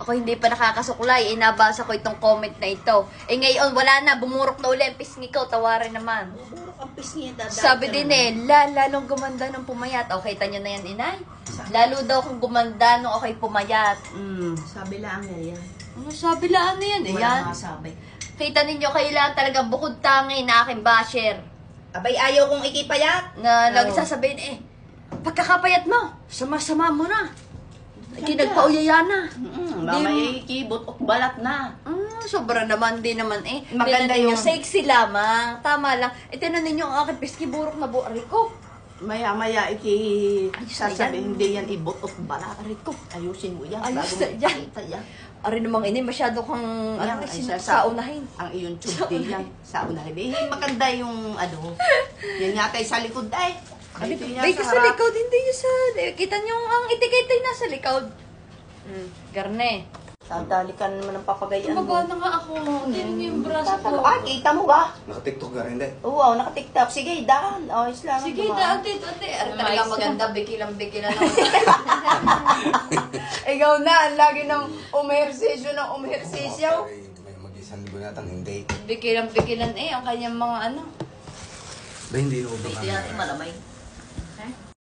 Ako hindi pa nakakasuklay. Nabasa ko itong comment na ito. Ngayon, wala na. Bumurok na uli ang pisngi ko. Tawarin naman. Burok ang pisngi. Sabi din lalong gumanda nung pumayat. O, kita nyo na yan, inay. Lalo daw kung gumanda nung ako'y pumayat. Sabi lang yan. Ano sabi lang na yan? Wala masabi. Kita ninyo, kailangan talaga bukod tangi na aking basher. Abay, ayaw kong ikipayat. Na lagi sasabihin, pagkakapayat mo, sama-sama mo na. Kinagpauyaya na. Mamay kibot at balat na. Sobra naman, di naman Maganda Tinan ninyo, yung- sexy lamang. Tama lang. Tinan ninyo ang aking piski burok na buari ko. Maya-maya sasabihin, hindi yan ibot at balat. Rico. Ayusin mo yan. Ayos bago na mo yan. ipakita yan. Ari namang masyado kang Yan, ay, sa unahin. Ang iyong tubig yan. Sa unahin. Maganda yung yan nga tayo sa likod ay. Dito yan Bay, sa likod, hindi yung sa... Kita nyo ang etiketay nasa likod. Garne. Tadalikan naman ng papagayan mo. Tumaba na nga ako. Tinan nyo yung braso ko. Kita mo ba? Naka-tiktok ka rin, hindi? Oo, naka-tiktok. Sige, daan. Ayos lang. Sige, ate. Ari talaga maganda. Bikilang-bikila na. Ikaw na, ang lagi ng umehersisyo ng umehersisyo. May mag-isang libo natang hindi. Bikilang-bikilan ang kanyang mga ano. Ba, hindi na ubang Hindi natin malamay.